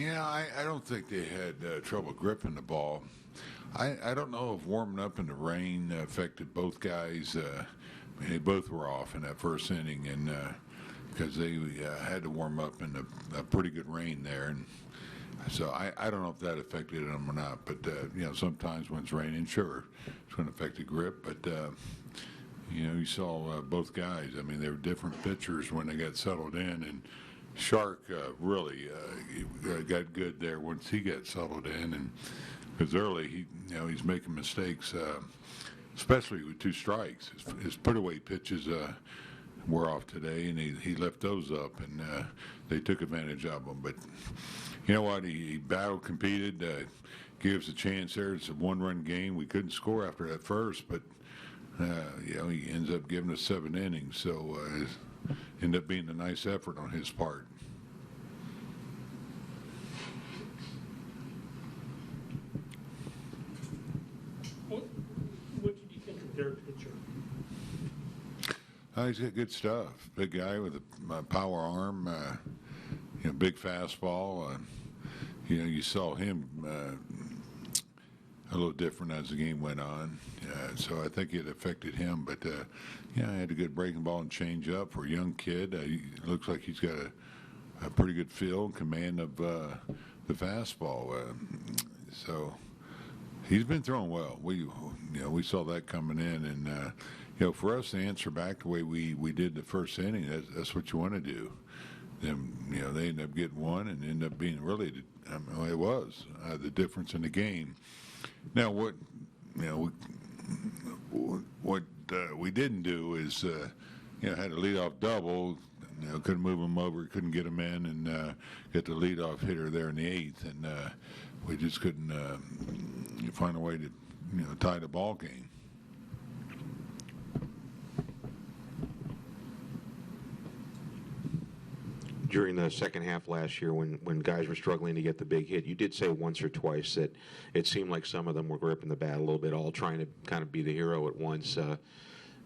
Yeah, I don't think they had trouble gripping the ball. I don't know if warming up in the rain affected both guys. They both were off in that first inning, and because they had to warm up in a pretty good rain there, and so I don't know if that affected them or not. But sometimes when it's raining, sure, it's going to affect the grip. But you saw both guys. I mean, they were different pitchers when they got settled in, and Shark really got good there once he got settled in, and because early he's making mistakes, especially with 2 strikes. His put-away pitches were off today, and he left those up, and they took advantage of them. But you know what? He battled, competed, gave us a chance there. It's a 1-run game. We couldn't score after that first, but he ends up giving us 7 innings. So ended up being a nice effort on his part. What did you think of their pitcher? He's got good stuff. Big guy with a power arm, big fastball. You saw him a little different as the game went on. So I think it affected him. But, he had a good breaking ball and change up for a young kid. He looks like he's got a pretty good feel and command of the fastball. So he's been throwing well. We saw that coming in. And, for us to answer back the way we did the first inning, that's what you want to do. Then, they end up getting one and end up being really, it was the difference in the game. Now, what we didn't do is, had a leadoff double. Couldn't move him over, couldn't get him in, and get the leadoff hitter there in the 8th, and we just couldn't find a way to, tie the ball game. During the second half last year, when guys were struggling to get the big hit, you did say once or twice that it seemed like some of them were gripping the bat a little bit, all trying to kind of be the hero at once,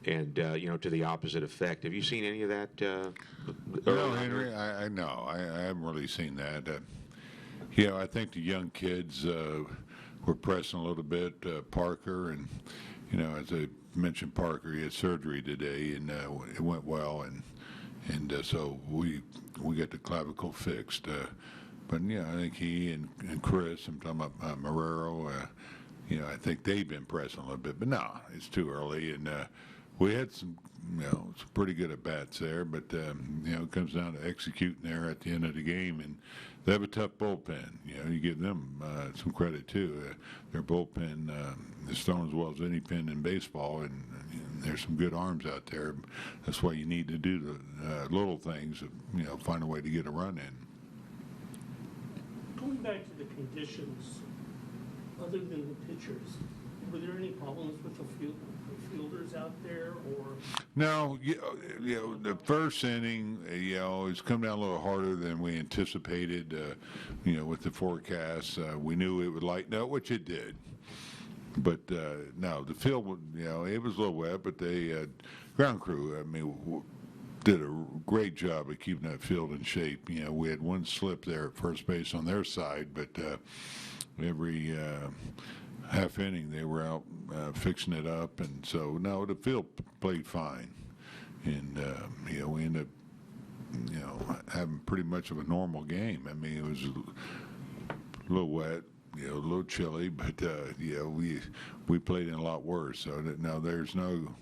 and to the opposite effect. Have you seen any of that? No, Henry, I know. I haven't really seen that. I think the young kids were pressing a little bit. Parker, and as I mentioned, Parker, he had surgery today, and it went well, and so we got the clavicle fixed. But I think he and Chris, I'm talking about Marrero, I think they've been pressing a little bit. But no, it's too early, and we had some pretty good at bats there. But it comes down to executing there at the end of the game, and they have a tough bullpen. You give them some credit too. Their bullpen is thrown as well as any pen in baseball, and there's some good arms out there. That's why you need to do the little things, find a way to get a run in. Going back to the conditions, other than the pitchers, were there any problems with the fielders out there, or? No, the first inning, it's come down a little harder than we anticipated. With the forecast, we knew it would lighten up, which it did. But no, the field, it was a little wet, but they ground crew, did a great job of keeping that field in shape. We had one slip there at first base on their side, but every half inning they were out fixing it up, and so no, the field played fine, and we ended up having pretty much of a normal game. It was a little wet, a little chilly, but we played in a lot worse. So now there's no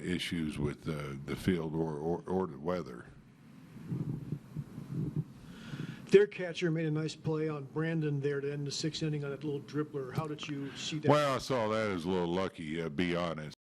issues with the field or the weather. Their catcher made a nice play on Brandon there to end the 6th inning on that little dribbler. How did you see that? Well, I saw that as a little lucky, be honest.